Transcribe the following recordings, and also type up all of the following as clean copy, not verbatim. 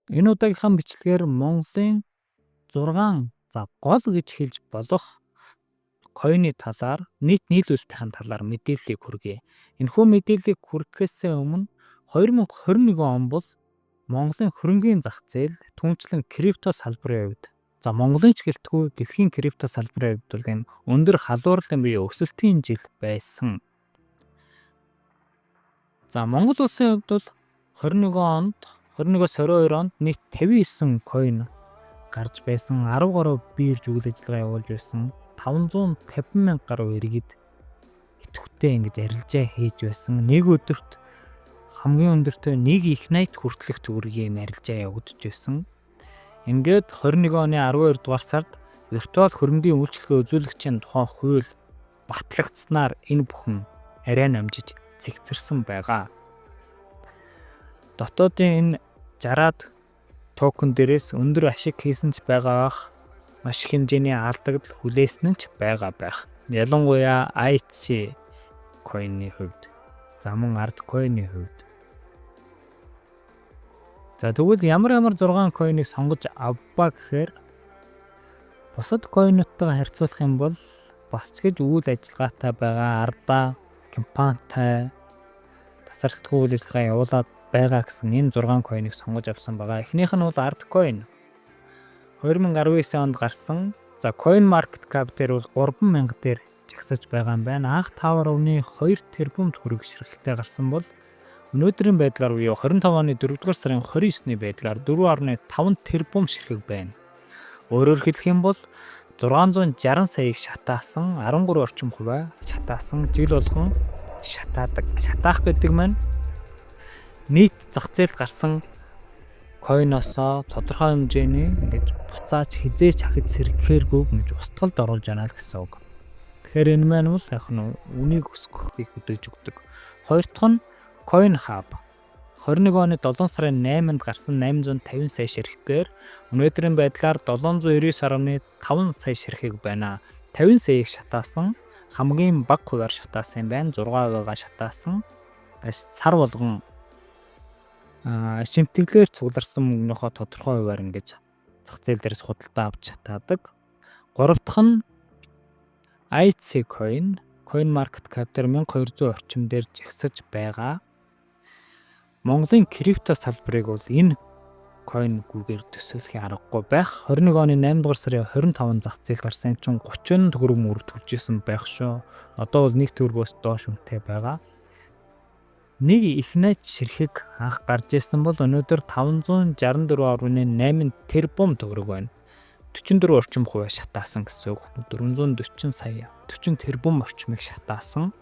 Энэ удаагийнхаа бичлэгээр Монголын 6 гол гэж хэлж болох койны талаар нийт нийлүүлэлтийн талаар мэдээллийг хүргэе. Энэхүү мэдээллийг хүргэхээс өмнө 2021 он бол Монголын хөрөнгийн зах зээл түнчлэн крипто салбарын хувьд Монголын ч гэлтгүй дэлхийн крипто салбарын хувьд бол энэ өндөр халуурлын бие өсөлтийн жил байсан. Монгол улсын хувьд бол 21-22 онд нийт 59 койн гарч байсан, 13 бирж үйл ажиллагаа явуулж байсан, 550 мянга гаруй иргэд идэвхтэй ингэж арилжаа хийж байсан. Нэг өдөрт хамгийн өндөртөө 1 их найт хүртэлх төгрөгийн арилжаа явагдаж байсан. Ингээд 21 оны 12 дугаар сард виртуал хөрөнгийн үйлчлэгээ үзүүлэгчийн тухай хууль батлагдсанаар энэ бүхэн арай намжиж цэгцэрсэн байгаа. Дотоодын энэ 60-аад токен дээрээс өндөр ашиг хийсэн ч байгаах, маш их хэмжээний алдагдал хүлээсэн ч байгаа байх. Ялангуяа IC койны хувьд, мөн ард койны хувьд. Тэгвэл ямар 6 койныг сонгож авбаа гэхээр бусад койнуудтайгаа харьцуулах юм бол бас ч гэж үйл ажиллагаатай байгаа ардаа компанитай тасралтгүй үйл ажиллагаа явуулаад байгаа гэсэн энэ 6 койныг сонгож авсан байгаа. Эхнийх нь бол ард койн. 2019 онд гарсан. Coin Market Cap дээр бол 3,000 дээр жагсаж байгаа юм байна. Анх 5.2 тэрбум төгрөг ширхэгтэй гарсан бол өнөөдрийн байдлаар буюу 25 оны 4-р сарын 29-ний байдлаар 4.5 тэрбум ширхэг байна. Өөрөөр хэлэх юм бол 660 саяыг шатаасан, 13 орчим хувиа шатаасан, жил болгон шатаадаг. Шатаах гэдэг маань нийт зах зээлд гарсан койноосоо тодорхой хэмжээний ингэж буцааж хизээч ахиж сэргэхээргүй гэж устгалд оруулж байна л гэсэн үг. Тэгэхээр энэ маань бол яг нь үнийг өсгөхийг хөдөөж өгдөг. Хоёр дахь нь Coin Hub 21 оны 7 сарын 8-нд гарсан 850 сая ширхгээр өнөөдрийн байдлаар 799.5 сая ширхэг байна. 50 саяыг шатаасан, хамгийн бага хувиар шатаасан юм байна. 6%-аа шатаасан. Сар болгон шимтгэлээр цугларсан мөнгөнийхөө тодорхой хувиар ингэж зах зээл дээрээс худалдаа авч шатаадаг. Гурав дахь нь IC coin Market Cap дээр 1200 орчим дээр жагсаж байгаа. Монголын крипто салбарыг бол энэ койнгүйгээр төсөөлөх аргагүй байх. 21 оны 8 дугаар сарын 25-нд зах зээл гарсан чинь 30 төгрөг мөрөд хүрчээсэн байх шүү. Одоо бол 1 төгрөгөөс доош үнэтэй байгаа. Нэг их найт ширхэг анх гарч ирсэн бол өнөөдөр 564.8 тэрбум төгрөг байна. 44 орчим хувиа шатаасан гэсэн үг. 440 сая 40 тэрбум орчмыг шатаасан.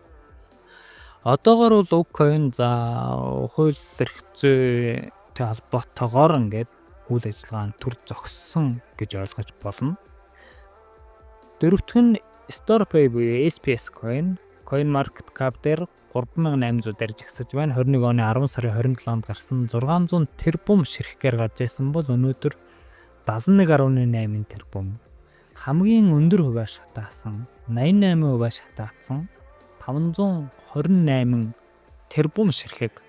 Одоогоор бол Ucoin хууль эрх зүйтэй холбоотойгоор ингээд үйл ажиллагаанд төр зогссон гэж ойлгож болно. Дөрөвдөх нь StorePay буюу SPS Coin Market Cap дээр 3800 дээр жагсаж байна. 21 оны 10 сарын 27-нд гарсан 600 тэрбум ширхгээр гарч ирсэн бол өнөөдөр 71.8 тэрбум. Хамгийн өндөр хувиар шатаасан, 88% шатаацсан 528 тэрбум ширхэг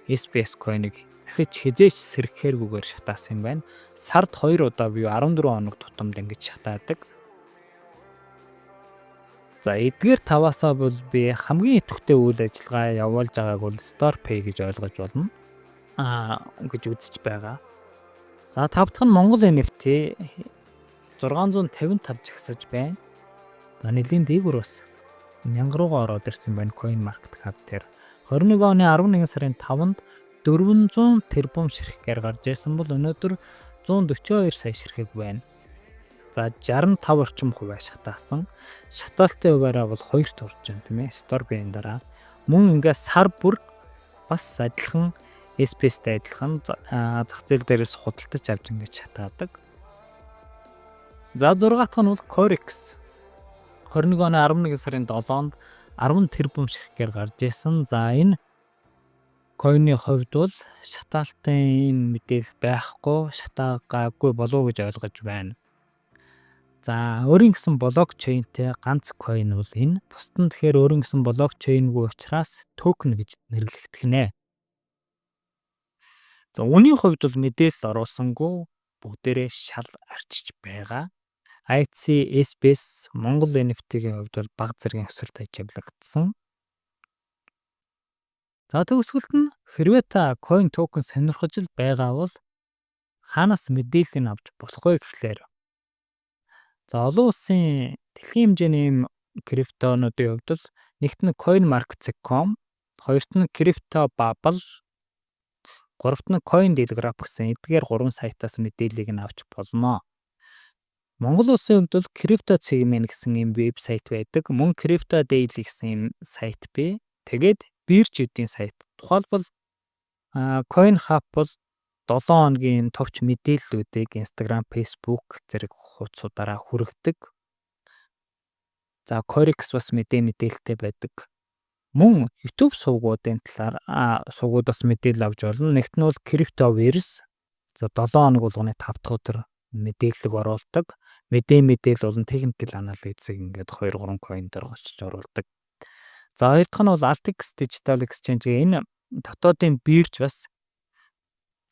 SPS Coin-ыг дахиж хизээч сэргэхээргүйгээр шатаасан юм байна. Сард 2 удаа буюу 14 хоног тутамд ингэж шатаадаг. Эдгээр таваасаа бол би хамгийн идэвхтэй үйл ажиллагаа явуулж байгааг бол StorePay гэж ойлгож болно. Гэж үзэж байгаа. Тав дахь нь Монгол NFT 655 жагсаж байна. Нэлийн дээгүүр бас 1000 руугаа ороод ирсэн байна Coin Market Cap дээр. 21 оны 11 сарын 5-нд 400 тэрбум ширхгээр гарч ирсэн бол өнөөдөр 142 сая ширхэг байна. 65 орчим хувиа шатаасан. Шатаалтын хуваараа бол 2-т орж байна тийм ээ. StorePay-ийн дараа. Мөн ингээд сар бүр бас адилхан SPS-тэй адилхан зах зээл дээрээс худалдаж авч ингэж шатаадаг. 6 дахь нь бол Corex 21 оны 11 сарын 7-нд 10 тэрбум ширхгээр гарч ирсэн. Энэ койны хувьд бол шатаалтын мэдээлэл байхгүй, шатаагаагүй болов уу гэж ойлгож байна. Өөрийн гэсэн блокчейнтэй ганц койн бол энэ. Бусд нь тэгэхээр өөрийн гэсэн блокчейнгүй учраас токен гэж нэрлэгдэх нэ. За үүний хувьд бол мэдээлэл оруулсангүй бүгдээрээ шал арчиж байгаа. IC, SBS, Монгол NFT-ийн хувьд бол бага зэргийн өсөлт ажиглагдсан. За төгсгөлд нь хэрвээ та coin token сонирхож байгаа бол хаанаас мэдээлэл нь авч болох вэ гэхлээр за олон улсын дэлхийн хэмжээний ийм криптонуудын хувьд бол нэгт нь coinmarkets.com, хоёрт нь Crypto Bubble, гуравт нь CoinTelegraph гэсэн эдгээр 3 сайтаас мэдээллийг нь авч болно. Монгол улсын хувьд бол Crypto Cegmen гэсэн ийм вебсайт байдаг. Мөн Crypto Daily гэсэн ийм сайт бий. Тэгээд биржүүдийн сайт. Тухайлбал CoinHub бол 7 хоногийн товч мэдээллүүдийг Instagram, Facebook зэрэг хуудасуудаараа хүргэдэг. За Corex бас мэдээлэлтэй байдаг. Мөн YouTube сувгуудын талаар сувгуудаас мэдээлэл авч болно. Нэгт нь бол CryptoVerse. За 7 хоног болгоны 5 дахь өдөр мэдээлэл оруулдаг. Мэдээлэл болон technical analysis ингээд 2-3 coin дээр очиж оруулдаг. За хоёр дахь нь бол Altix Digital Exchange энэ дотоодын бирж бас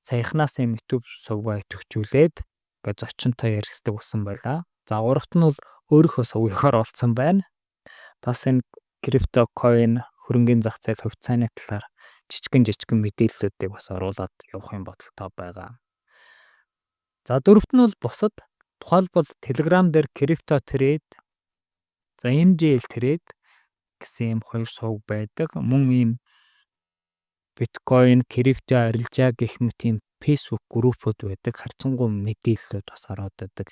саяхнаас юм YouTube сувгаа идэвхжүүлээд ингээд зочинтой ярилцдаг болсон байлаа. За гуравт нь бол өөрийнхөө сувгийнхаар олцсон байна. Бас энэ крипто coin хөрөнгөний зах зээл хувьцааны талаар жижигэн мэдээллүүдийг бас оруулаад явах юм бодолтой байгаа. За дөрөвт нь бол бусад тухайлбал Telegram дээр Crypto Trade, за MJL Trade гэсэн юм хоёр сувг байдаг. Мөн ийм Bitcoin, крипто арилжаа гэх мэт ийм Facebook группүүд байдаг. Харцангуй мэдээллүүд бас ороод байдаг.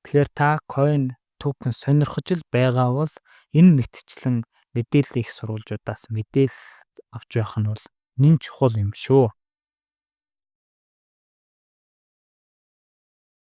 Тэгэхээр та coin token сонирхож байгаа бол энэ мэтчлэн мэдээлэл их сурвалжуудаас мэдээлэл авч явах нь бол нэн чухал юм шүү.